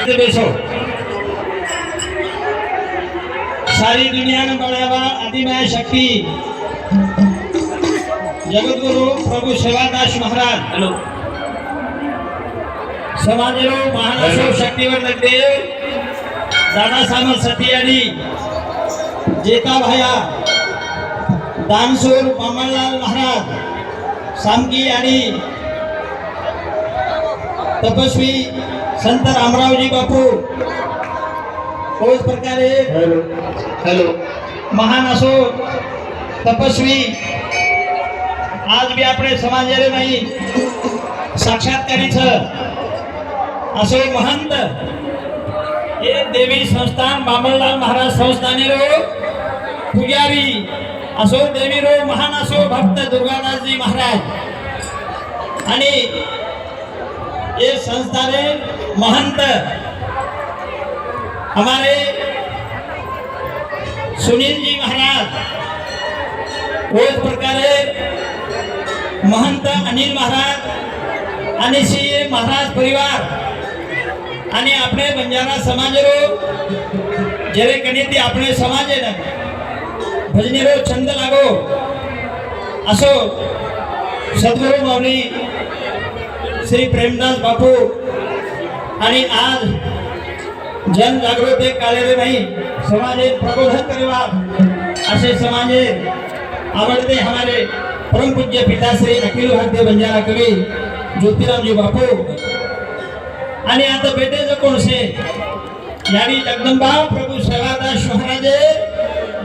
बेसो सारी दुनिया ने बढ़ावा आदिमाय शक्ति जगतगुरु प्रभु सेवादास महाराज हेलो समाजरो महानासो शक्तिवर्धक देव दादा सामंत सतियानी जेता भाया दानसूर बामणलाल महाराज सामगी आणि तपस्वी संत रामरावजी बापू उस प्रकारे हेलो हेलो महान असो तपस्वी आज भी अपने समाजारे नाही साक्षात्कारी छ असो महंत ये देवी संस्थान बामणलाल महाराज संस्थाने रो पुजारी असो देवी रो महान असो भक्त दुर्गादासजी महाराज आणि ये संस्थाने महंत हमारे सुनील जी महाराज उस प्रकारे महंत अनिल महाराज आणि सी महाराज परिवार आणि अपने बंजारा समाज रो जरे कणीती अपने समाज भजनी रो छंद लागो असो सद्गुरु माऊली श्री प्रेमदास बापू आणि आज जन जागृती काळेले नाही समाजे प्रबोधन करेवा असे समाजे आवडते हमारे परम पूज्य पिताश्री अखिल भारतीय बंजारा कवी ज्योतिरामजी बापू आणि आता बेटे कोण से यानी जगदंबा प्रभू सेवादास महाराजे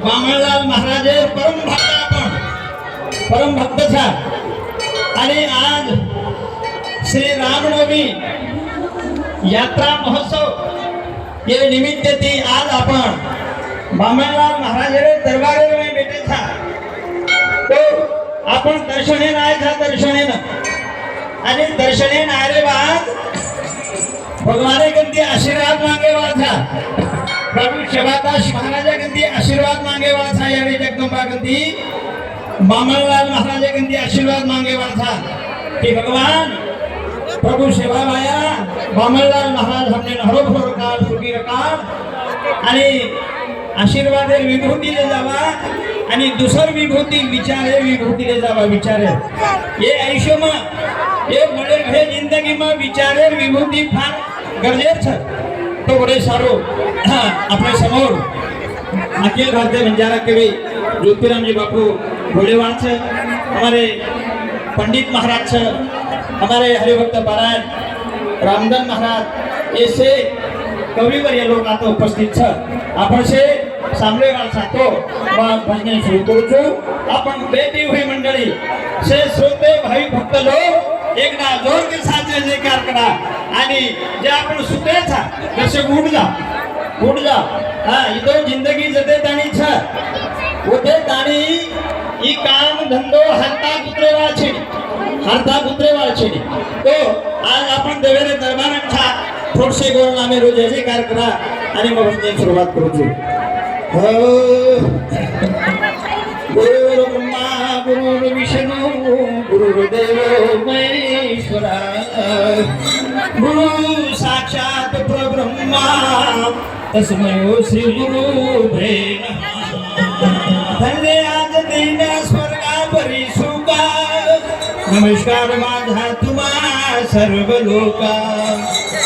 बामणलाल महाराजे परम भक्त था आणि आज श्री रामनवमी यात्रा महोत्सव ये निमित्त थी आज आपण बामणलाल महाराजे दरबार में बैठे था तो आपण दर्शने नाही था दर्शने न आणि दर्शने नारे बाद भगवाने गंती आशीर्वाद मांगे वा था प्रभु सेवादास महाराजा गंती आशीर्वाद मांगे वा था यानी जगदंबा गंती बामणलाल महाराजा गंती आशीर्वाद मांगे वा था कि भगवान प्रभु सेवा माया बामणलाल महाराज हमने हरोभर काल सुखी रकाल आणि आशीर्वाद विभूती ले जावा आणि दुसर विभूती विचारे विभूती ले जावा विचारे ये आयुष्य में ये बड़े भे जिंदगी में विचारे विभूती फार गरजेच छ तो बड़े सारो अपने समोर अखिल भारतीय बंजारा कवि ज्योतिरामजी बापू घोड़ेवाल छ हमारे पंडित महाराज छ हमारे हरिभक्त पारायण रामदान महाराज ऐसे कविवर ये लोग आता उपस्थित छ आपण से सामने वाला सातो भजन सुरू करू आपण बेटी हुई मंडळी से श्रोते भाई भक्त लोग एकदा जोर के साथ जयकार करा आणि जे आपण सुते था तसे उठ जा हां इतो जिंदगी जते ताणी छ ओते ताणी ई काम धंदो हरता पुत्रे वाळछे तो आज आपण देवेरे दरबार था थोडसे गोर नामे रोज जयकार करा आणि मग भजन सुरुवात करू गुरु ब्रह्मा गुरु विष्णु गुरुदेव महेश्वरा गुरु साक्षात परब्रह्मा तस्मै श्री गुरुवे धन्य आज दिन स्वर्गापरी सुखा नमस्कार माझा तुम्हा सर्व लोका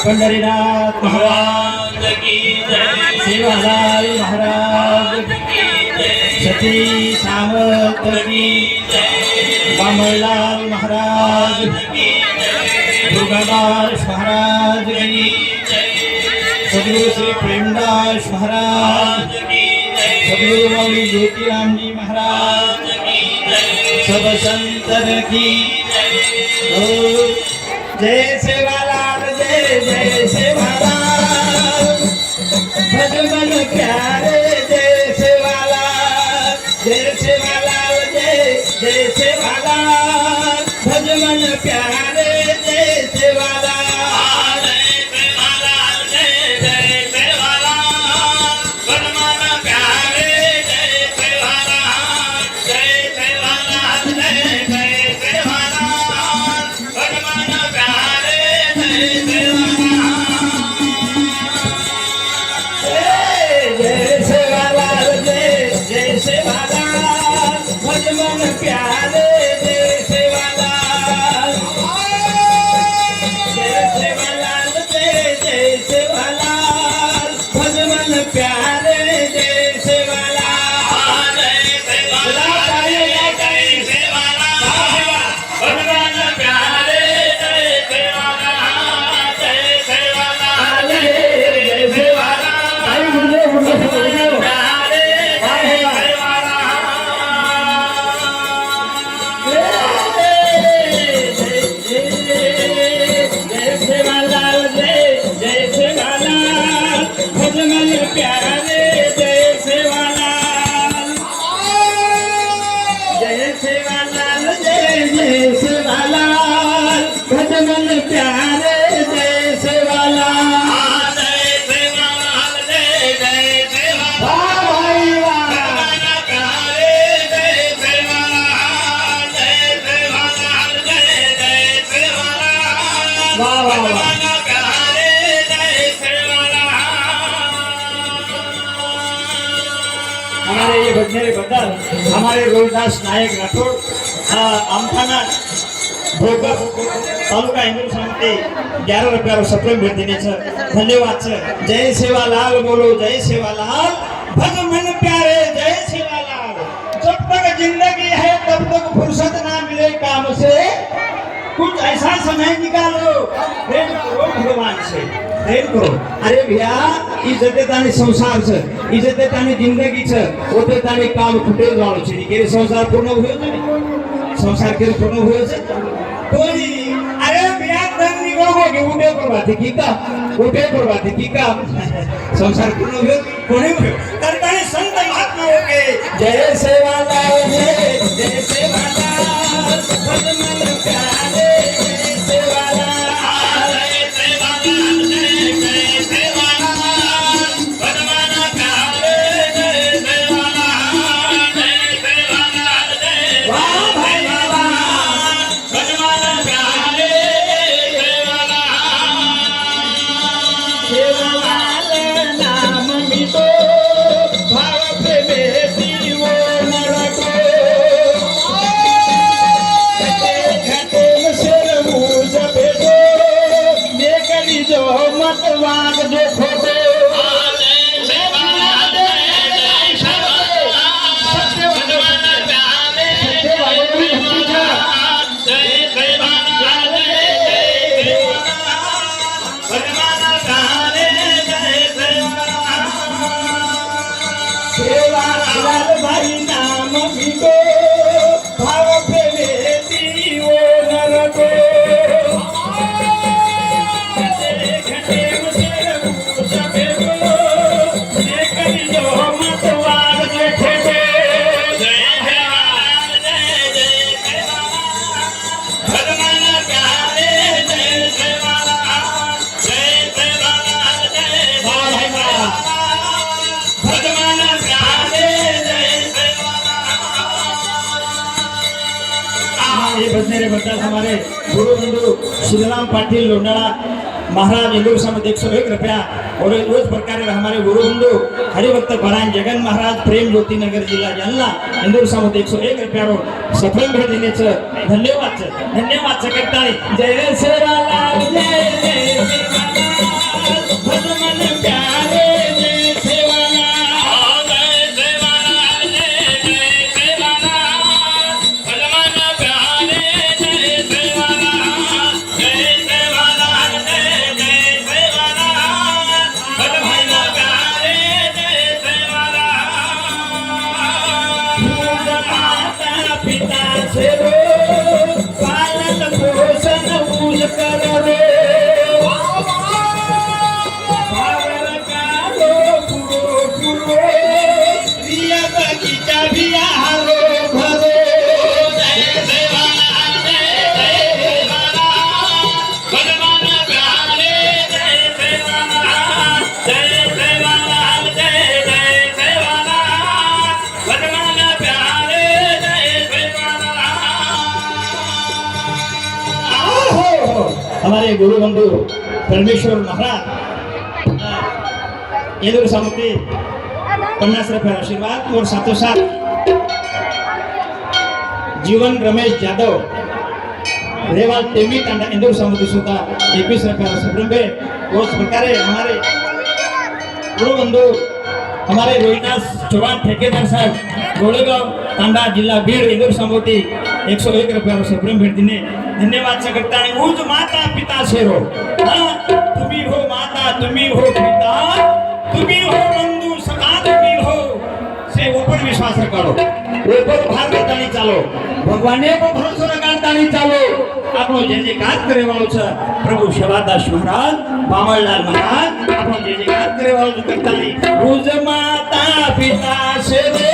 पंढरीनाथ महाराज की जय सेवालाल महाराज सती सावंत की जय बामणलाल महाराज दुर्गादास महाराज की जय सद्गुरु श्री प्रेमदास महाराज सद्गुरु माऊली ज्योतिरामजी महाराज सब संतर की जय सेवालाल जय सेवालाल भज मन प्यारे जय सेवालाल जय सेवालाल भज मन प्यारे जय सेवालाल प्यारे जय सेवालाल जय सेवालाल जय सेवालाल भज मन प्यारे जय सेवालाल जय सेवालाल जय सेवालाल वाह भाई वाह वाह वाह वाह हमारे ये बजनेरे बदल हमारे रोहिदास नायक राठोड आमठाना भोकर तालुका हिंदू समिती 11 रुपयावर सप्रेम भेट देण्याचं धन्यवाद सर जय सेवालाल बोलो जय सेवालाल भज मन प्यारे जय सेवालाल जब तक जिंदगी है तब तक फुर्सत ना मिले काम से कुछ ऐसा समय निकालो प्रेम करो भगवान से प्रेम करो अरे भैया इज्जत आणि संसार छ इज्जत आणि जिंदगी छ ओते ताणी काम फुटे जाळो छी के संसार पूर्ण होयो छ संसार के पूर्ण होयो छ कोणी अरे भैया तन निगो के उठे करवाते की का उठे करवाते की का संसार पूर्ण होयो कोणी होयो तर ताणी संत महात्मा हो के जय सेवालाल जय सेवालाल भज मन प्यारे जय सेवालाल वाग देखो सेवालाल भाई नाम बिगो भाव प्रेमी ओ नरको बजनेरे बदल हमारे गुरु बंधु श्रीराम पाटिल लोंडाळा महाराज इंदूर समिति 101 रुपया और उस प्रकार हमारे गुरु बंधु हरिभक्त परायण जगन महाराज प्रेम ज्योति नगर जिल्हा जालना इंदूर समिति 101 रुपयावर सफल भेट देण्याचं धन्यवाद करता जय सेवालाल जय जय सेवालाल भज मन प्यारे जय सेवालाल जय सेवालाल जय जय सेवालाल भज मन प्यारे जय सेवालाल जय सेवालाल जय जय सेवालाल भज मन प्यारे जय सेवालाल माता पिता से पालन पोषण पूज कर रे भावर कालो पुरो पुरो प्रिय बगीचा भी हारो भरो जय सेवालाल जय जय सेवालाल भज मन प्यारे जय सेवालाल जय सेवालाल जय जय सेवालाल भज मन प्यारे जय सेवालाल हमारे गुरु बंधु परमेश्वर महाराज इंदूर समिति 50 रुपये आशीर्वाद और साथों साथ जीवन रमेश जाधव रेवाल टेमी तांडा इंदूर समिति सुधा 21 रुपये सप्रेम उस प्रकार हमारे गुरु बंधु हमारे रोहिदास चौहान ठेकेदार साहब गोलेगांव तांडा जिला बीड इंदूर समिति 101 रुपये सप्रेम भेट देने धन्यवाद करता है उज माता पिता से रो तुम्ही हो माता तुम्ही हो पिता तुम्ही हो बंधु सखा तुम्ही हो से ऊपर विश्वास रखो ऊपर भार करतानी चालो भगवाने को भरोसा रखतानी चालो आपनो जे जे काज करे वालो छ प्रभु सेवादास महाराज बामणलाल महाराज आपण जे जे गात्र वाजू करताना रुज माता पिता शेरे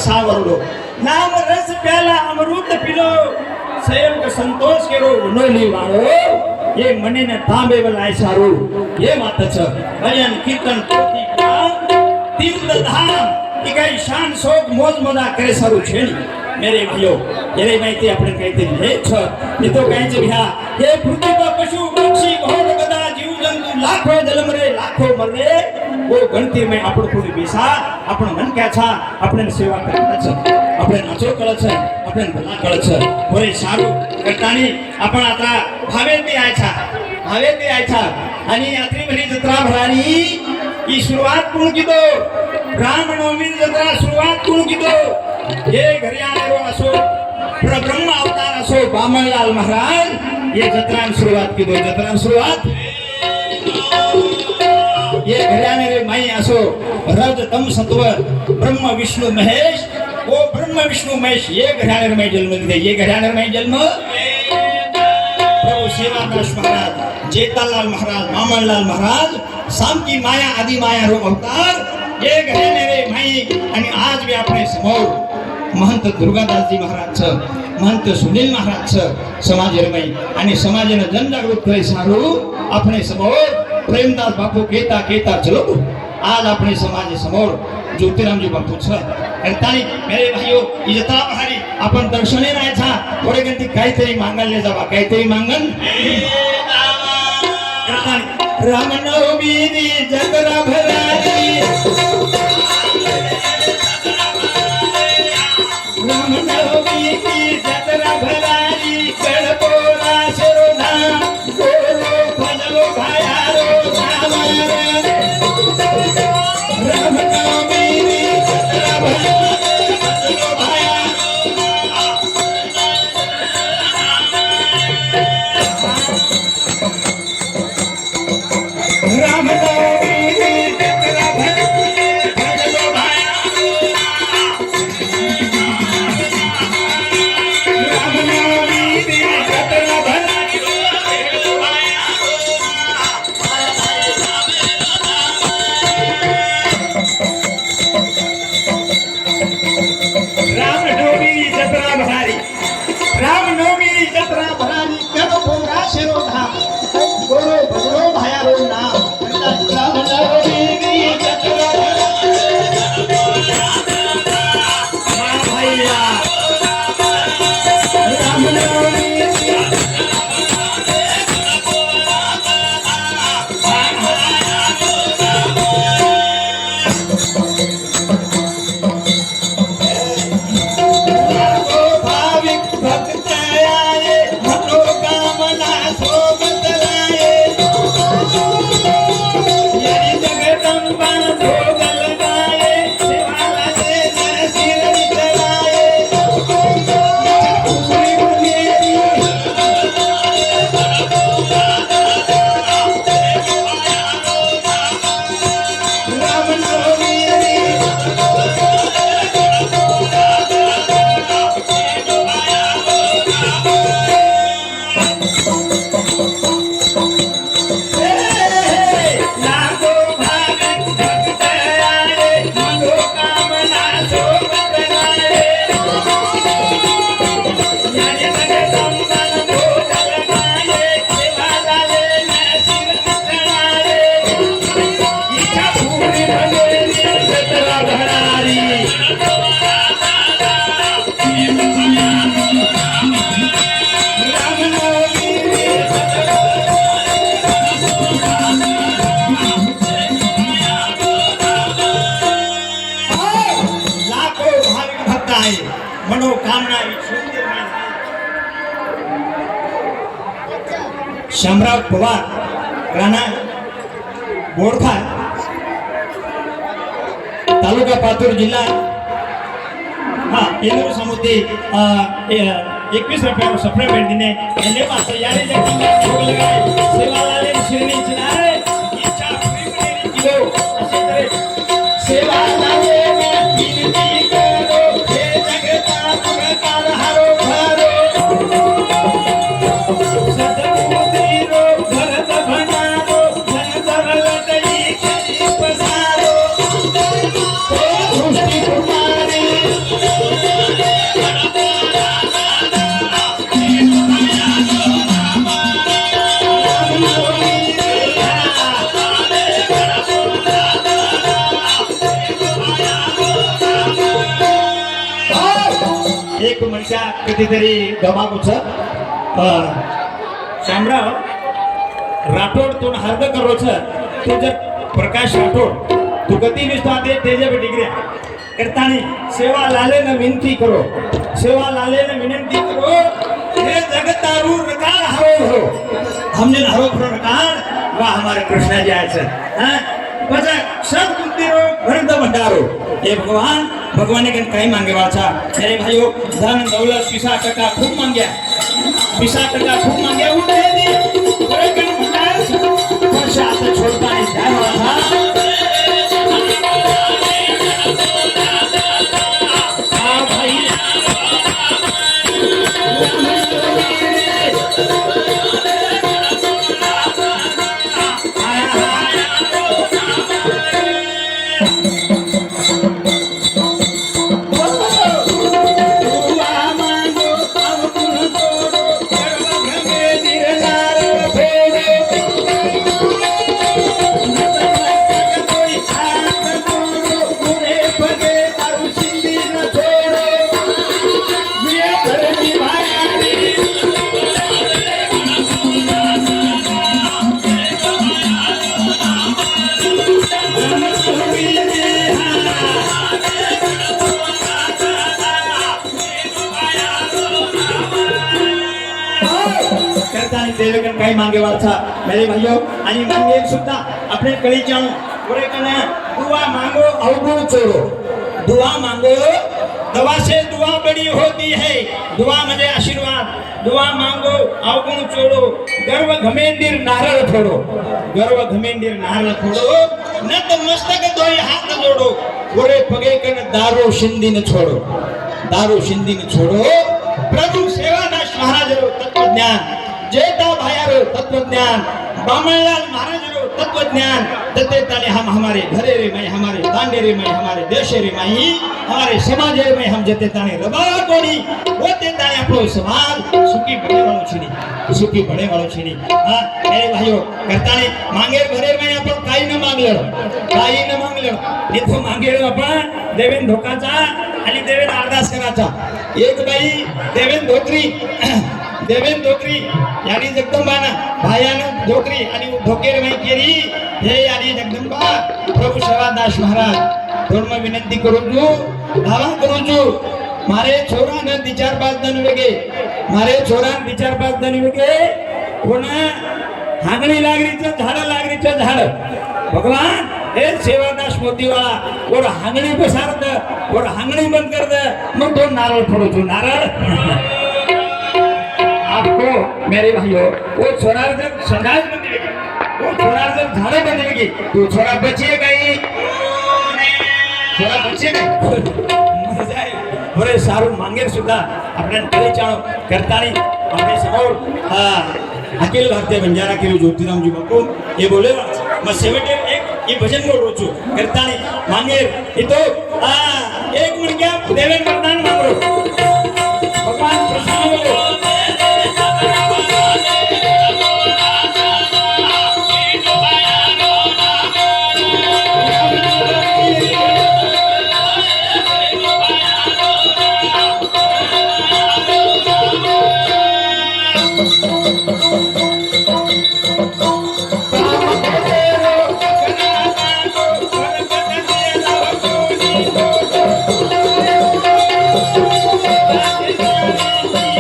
सावरलो नाम रस प्याला अमृत पिलो संयोग संतोष केरो नोली वाळो ये मनीने तांबे बलाय सारू ये मातच भजन कीर्तन पोथी तीर्थ धाम की काही शान शोक मोज मजा करे सारू छेड़ी मेरे भाइयों मेरे माहिती आपण काहीतरी हे छ मी तो काहीच घ्या हे पृथ्वी पर पशु पक्षी बहुत गदा जीव जंतु लाखो जन्म रे लाखो मरे वो गणती में आपण कोणी बेसा आपण मन क्या छा आपण सेवा करत छ आपण नाचो कळत छ आपण भला कळत छ होरे सारू करतानी आपण आता भावेती आयछा आणि यात्री भरी जत्रा भरानी ही सुरुवात कोण कीदो रामनवमी जत्रा सुरुवात कोण कीदो हे घरी आलेलो असो ब्रह्म अवतार असो बामणलाल महाराज ये जत्रान सुरुवात कीदो जत्रान सुरुवात ये घराने रे माई असो रज तम सत्व ब्रह्म विष्णु महेश वो ब्रह्म विष्णु महेश ये घराने रे माई जन्म दिले ये घराने रे माई जन्म प्रभु सेवादास महाराज जेतालाल महाराज बामणलाल महाराज सामकी माया आदि माया रो अवतार ये घराने रे माई आणि आज भी अपने समोर महंत दुर्गादासजी महाराज महंत सुनील महाराज समाज रमाई आणि समाजाने जनजागृत करे सारू अपने समोर प्रेमदास बापू केता चलो आज अपने समाज समोर ज्योतिरामजी बापू आणि तानी मेरे भाइयों इजता बहारी आपण दर्शने राहायचा थोडे गंती काहीतरी मागायला जावा काहीतरी मागन रामनवमी जगरा भरारी रामनवमी जगरा भरारी गणपती शामराव पवार राणा बोरखा तालुका पातूर जिल्हा हा येलूर समुद्री 21 रुपयावर सफळ भेट देणे धन्य मात्र याने सेवा लाले शिरणी चिनारे इच्छा पूरी किलो असे तरे सेवा लाले विनती करो हे जगता पुरकार हारो हारो सतमुती रो भरत भंडारो धन धरलतई खरी पसारो दृष्टि कुमारी एक मनशा कधीतरी गमागुच शामराव राठोड तू हर्द करोच तू जर प्रकाश राठोड तू गती विश्वाते तेजे डिग्र्या करतानी सेवा लाले न विनती करो सेवा लाले न विनंती करो हे जगतारू रकार हरो हो हमने हरो रकार वाह हमारे कृष्ण जी आए हैं बचा सब कुंती रो भरत भंडारो हे भगवान भगवान ने कहीं मांगे वाचा मेरे भाइयों धन दौलत पिसा टका खूब मांगया पिसा टका खूब मांगया वो दे दी बड़े कण भंडार वर्षा आता छोड़ता नहीं जाए वाला हाँ भाई देवेगन काही मांगे वाचा मेरे भाइयों आणि मांगे सुद्धा अपने कली जाऊं पूरे कने दुआ मांगो अवगुण छोड़ो दुआ मांगो दवा से दुआ बड़ी होती है दुआ म्हणजे आशीर्वाद दुआ मांगो अवगुण छोड़ो गर्व घमेंडीर नारळ फोडो गर्व घमेंडीर नारळ फोडो नत मस्तक दोई हाथ जोड़ो पूरे पगे कन दारू शिंदी न छोड़ो दारू शिंदी न छोड़ो प्रभु सेवादास महाराज रो तत्वज्ञान जेता भायारो तत्वज्ञान बामणलाल महाराज रो तत्वज्ञान तते ताले हम हमारे घरे रे में हमारे दांडे रे में हमारे देश रे में हमारे समाज रे में हम जते ताने रबारा कोनी ओते ताने आपलो समाज सुखी बड़े वालो छीनी सुखी बड़े वालो छीनी हां मेरे भाइयों करताने मांगे घरे में आपण काही न मागलो निथो मांगे आपण देवेन धोकाचा आणि देवेन अरदास कराचा एक बाई देवेन धोत्री यानी जगदंबाना भायानं धोत्री आणि धोकेर माई केरी हे यानी जगदंबा प्रभु सेवादास महाराज धर्म विनंती करू धावा करू मारे छोरा न विचार पाच दन वेगे मारे छोरा विचार पाच दन वेगे कोणा हागणी लागरीचं झाड भगवान हे सेवादास मोतीवाला और हांगणी पसारत और हांगणी बंद करत मग दोन नारळ फोडू नारळ आपको मेरे भाइयों वो छोरा जब संडास बनेगी वो छोरा जब झाड़े बनेगी तो छोरा बचेगा ही छोरा बचेगा मर जाए बरे सारू मांगेर सुद्धा आपल्याला तरी चाळो करतानी आपले समोर अखिल भारतीय बंजारा केलो ज्योतिरामजी बापू हे बोले मैं शेवटे एक ये भजन बोल रोचू करतानी मांगेर इतो एक मुलगा देवेन वरदान मागरो भगवान प्रसन्न हो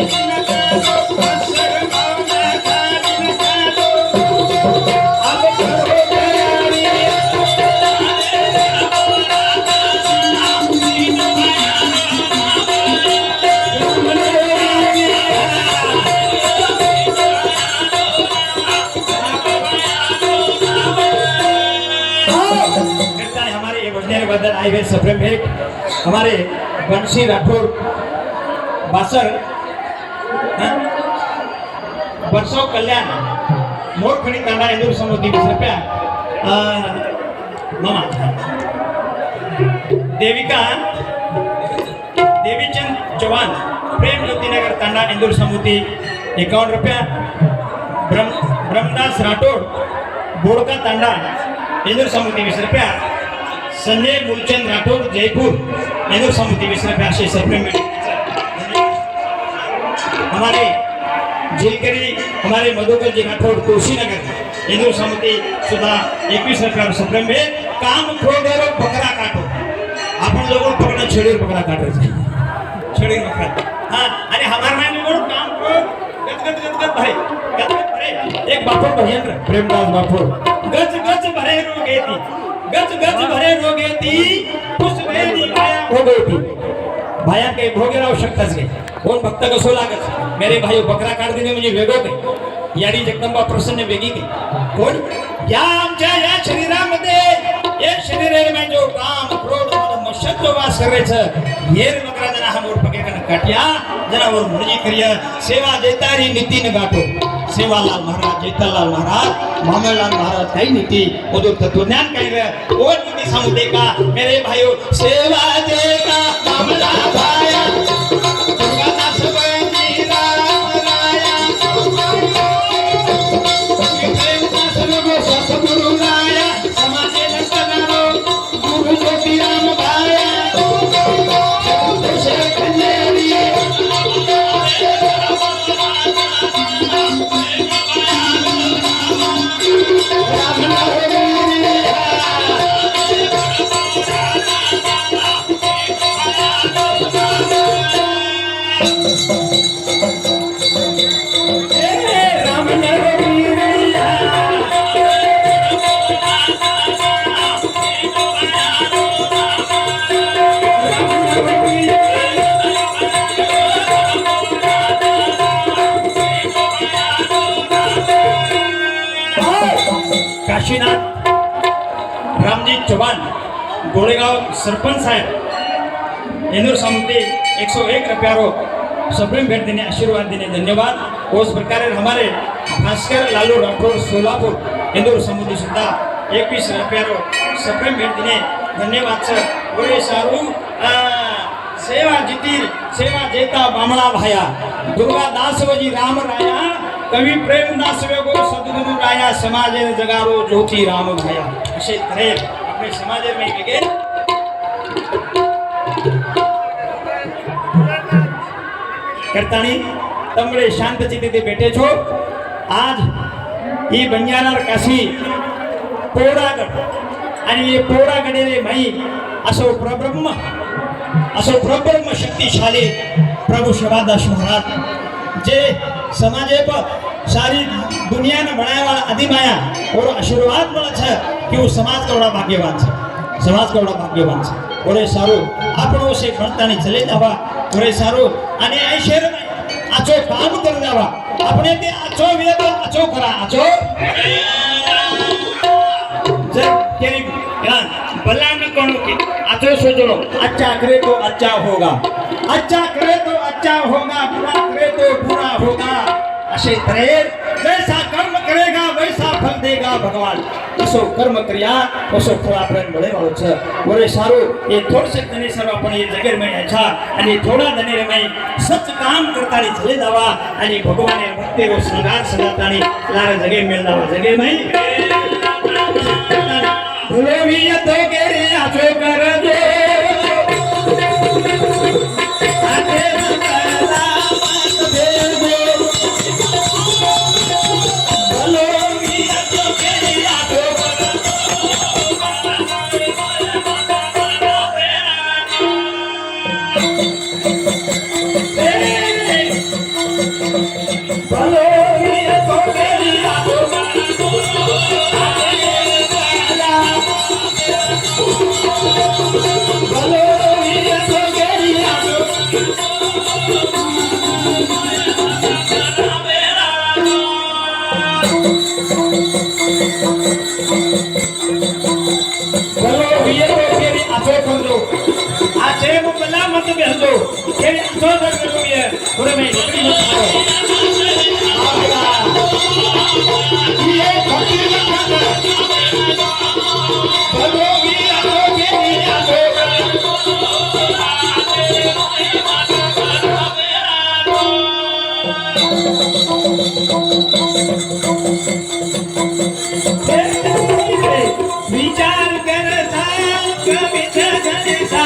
Krishna आए हुए सप्रेम भेंट हमारे बंशी राठौर बासर बरसो कल्याण मोरखणी तांडा इंदूर समुद्री 20 रुपया मामा देविका देवीचंद चौहान प्रेम ज्योतिनगर तांडा इंदूर समुद्री 51 रुपया ब्रह्मदास राठौड़ बोड़का तांडा इंदूर समुद्री 20 रुपया संजय मूलचंद राठौड़ जयपुर इंदूर समुद्री 20 रुपया से सप्रेम हमारे जिलकरी हमारे मधुकर जी राठौड़ तुलसीनगर इंदूर समिति सुद्धा 21 रुपया सप्रेम में काम खोदेरो बकरा काटो आपण लोगों पकड़ा छेड़ी बकरा काटो छेड़ी बकरा हाँ अरे हमारे में लोगों काम को गत भाई भरे एक बापुर भयंकर प्रेमदास बापुर गज भरे रोगे थी कुछ वेदी आया हो गई थी भाया के भोगे राव शकताच गे कोण भक्त कसो लागत मेरे भाई बकरा काढ देणे म्हणजे वेगळं काय याडी जगदंबा प्रसन्न वेगळी काय कोण या आमच्या या शरीरामध्ये या शरीरामध्ये जो काम क्रोध मशक जो वास करायचं हेर बकरा जना हा मोर पकेकन काट्या जनावर म्हणजे क्रिया सेवा देतारी नितीन गाठो सेवालाल महाराज जेठालाल महाराज मामलाल महाराज काही नीती उदो तत्वज्ञान काही और नीती सांगू दे का मेरे भाइयों सेवा दे का मामला भाया दुर्गादास बनी राम राया प्रेमदास लोगो सतगुरु राया समाजे लक्षणारो गुरु ज्योति राम भाया से कन्यारी काशीनाथ रामजी चौहान गोळेगाव सरपंच साहेब इंदूर समिति 101 रुपया रो सप्रेम भेंट देने आशीर्वाद देने धन्यवाद उस प्रकार हमारे भास्कर लालू राठौर सोलापुर इंदूर समिति सुद्धा 21 रुपया रो सप्रेम भेंट देने धन्यवाद सर पूरे सारू सेवा जितीर सेवा जेता बामणा भाया दुर्गादास वजी राम राया कवि प्रेमदास वेगो सद्गुरु राया समाजे जगारो ज्योति राम भाया असे तऱ्हे अपने समाजे में वेगे करतानी तमरे शांत चित्ते बैठे छो आज ही बंजारा काशी पोरागड आणि हे पोरागडेले माई असो प्रब्रह्म शक्तिशाली प्रभु शिवादास महाराज जे समाजे पर सारी दुनिया ने बनाया वाला अधिमाया और आशीर्वाद वाला है कि वो समाज का बड़ा भाग्यवान है समाज का बड़ा भाग्यवान है और सारो आपणो से भणतानी चले जावा और सारो आणि आ शहर में आचो काम कर जावा अपने ते आचो वेद आचो करा आचो जर तेरी भला न करो कि आचो सोचो अच्छा करे तो अच्छा होगा अच्छा करे तो अच्छा होगा बुरा करे तो बुरा होगा असे तऱ्हे जैसा कर्म करेगा वैसा फल देगा भगवान असो कर्म क्रिया असो फळ आपल्याला मिळे वाळो वरे सारो ये थोडसे तने सर्व आपण ये जगेर में अच्छा आणि थोडा दने रे में सच काम करतानी चले जावा आणि भगवान भक्ती रो श्रृंगार सजातानी लारे जगे मिल जावा जगे में भले भी तो गेरे आचो कर दे Hello. विचार करता कवीच्या गणेशा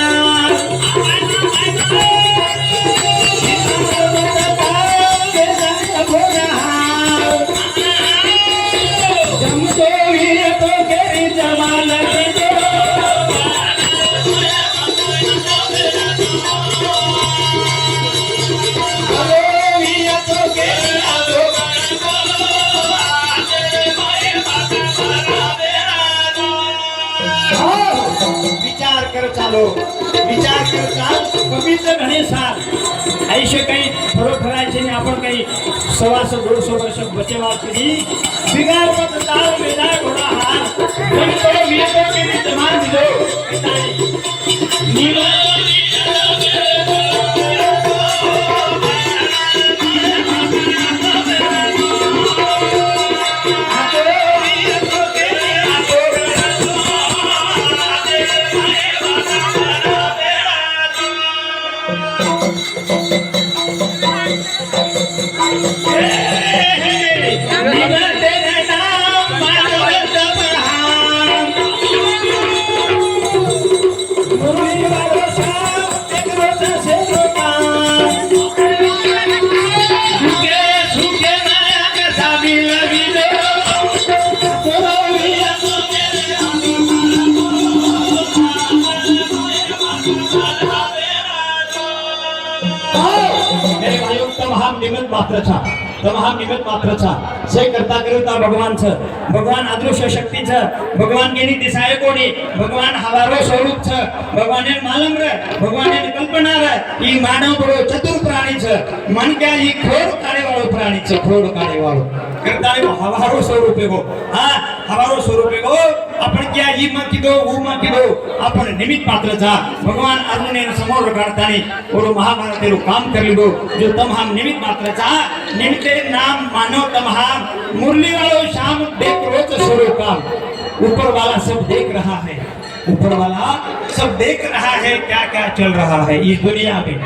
जमतो येतो गेरी जमाल विचार कर चालो विचार कर चाल कवीचं गणेशाल आयुष्य काही फरक करायचे नाही आपण काही 125-150 वर्ष बचेवा केली बिगार पत ताल वेदा घोडा हार जमतो येतो केली जमान दिलो नीला निमित्त मात्र था तमाम निमित्त मात्र था से करता करता भगवान छ भगवान अदृश्य शक्ति छ भगवान के नी दिसाए कोणी भगवान हवारो स्वरूप छ भगवान ने मालूम रे भगवान ने कल्पना रे ई मानव बड़ो चतुर प्राणी छ मन क्या ई खोड़ काढ़े वालो प्राणी छ खोड़ काढ़े वालो करता रे हवारो स्वरूप है वो हां हवारो स्वरूप है वो अपन क्या ई मा की दो वो मा की दो अपन निमित्त मात्र था भगवान अर्जुन ने समोर काढता नी और महाभारत रो काम कर लिदो जो तमाम निमित्त मात्र था निमित्त नाम मानो तमाम मुरली वालो शाम देख रोज स्वरूप काम ऊपर वाला सब देख रहा है ऊपर वाला सब देख रहा है क्या क्या चल रहा है इस दुनिया में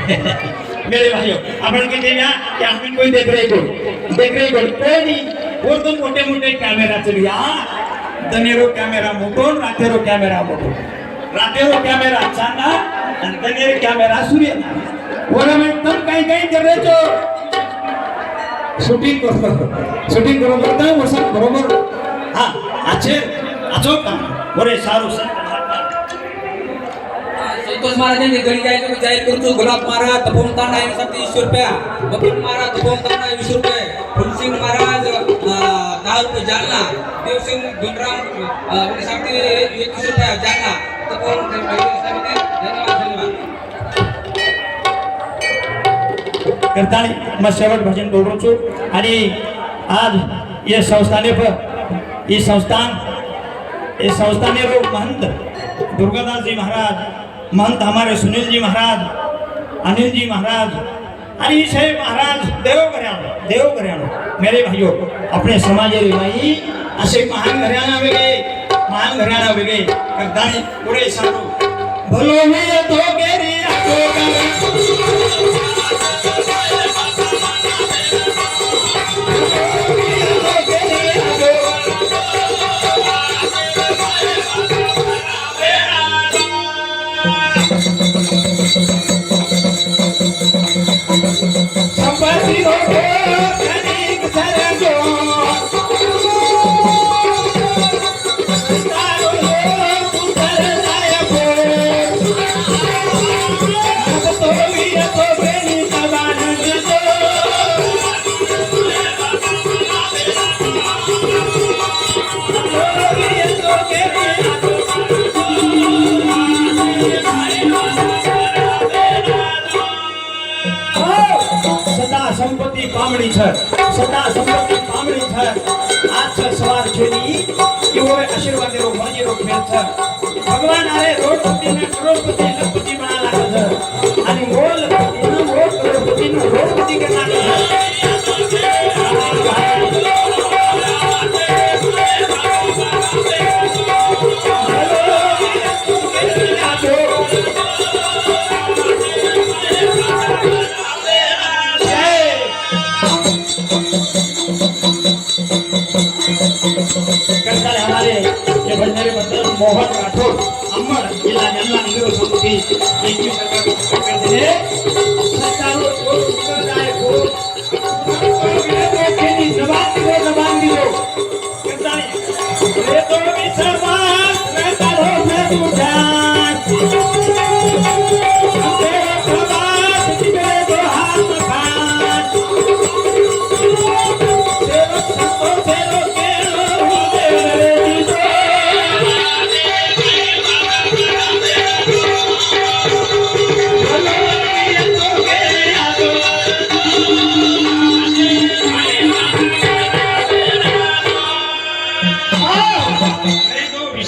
मेरे भाइयों अपन के देना क्या हमें कोई देख रहे कोई नहीं और तो मोटे मोटे कैमरा चलिया दनेरो कैमरा मोटो रातेरो कैमरा मोटो रातेरो कैमरा चांदा और दनेरो कैमरा सूर्य और हमें तब कहीं कर रहे जो शूटिंग करो करता है वो सब बरोबर हाँ अच्छो काम बरे सारू संतोष महाराजांनी गणी गायले जाहीर करतो गुलाब महाराज तपोवंतांना यांसाठी 20 रुपये बबन महाराज तपोवंतांना 20 रुपये फुलसिंग महाराज 10 रुपये जालना देवसिंग गुणराम यांसाठी 21 रुपये जालना तपोवंतांना धन्यवाद करतानी मैं शेवट भजन बोल रहा हूँ आणि आज ये संस्थाने पर ये संस्थाने रो महंत दुर्गादास जी महाराज महंत हमारे सुनील जी महाराज अनिल जी महाराज आणि शे महाराज देव घराणो मेरे भाइयों अपने समाज रे भाई असे महान घराणा वेगे करतानी पुरे सारो भलो में तो गेरी संपत्ति हो कनिक सरगो तारो पुत्र जायको तो भी तो बेनी तबान दो सदा संपत्ति पामणी छ आज छ सवार छेली एवो आशीर्वाद रो भाजी रो खेल छ भगवान आरे रोडपति ने करोड़पति लखपति बना लागे छ आणि मोल करोड़पति ने रोडपति के लागे भजनेबद्दल मोहन राठोड अंमड जिल्हा जालना निरोप समिती यांची सरकार सत्तावर कोण उत्तर आहे जबान दिलो रे तो मी सरमान रतालो मैं तुझा तेरा प्रभात तिकडे तो हात खात तेरो सतो तेरो केरो रे दिसो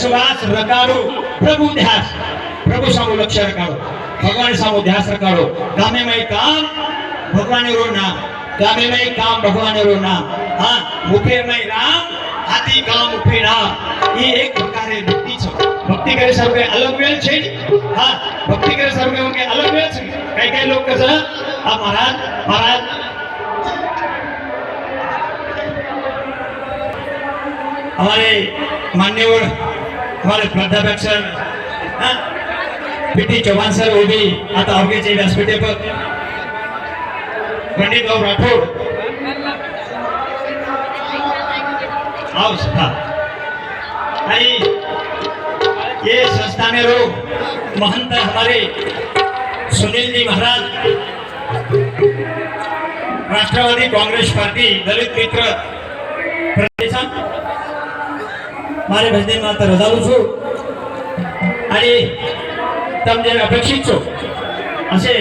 विश्वास रकारो प्रभु ध्यास प्रभु सामो लक्ष्य रकारो भगवान सामो ध्यास रकारो गामे में काम भगवान रो नाम गामे में काम भगवान रो नाम हाँ मुखे में राम हाथी काम मुखे राम ये एक प्रकारे भक्ति छे भक्ति करे सर्वे अलग वेल छे हाँ भक्ति करे सर्वे उनके अलग वेल छे कई कई लोग कसा आ महाराज हमारे मान्यवर हमारे प्राध्यापक सर पीटी चौहान सर वो भी आता होंगे चाहिए व्यासपीठावर पंडित भाऊ राठौड़ आओ सभा आई ये संस्थाने लोग महंत हमारे सुनील जी महाराज राष्ट्रवादी कांग्रेस पार्टी दलित मित्र मारे भजने माता रजाऊ छो आणि तम जे अपेक्षित छो असे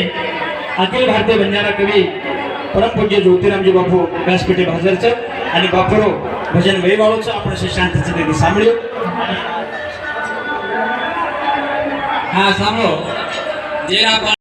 अखिल भारतीय बंजारा कवी परमपूज्य ज्योतिरामजी बापू व्यासपीठे हजरचं आणि बापूरो भजन वैवाळोचं आपण असे शांततेने सांभाळू हा सांभाळो जे आपण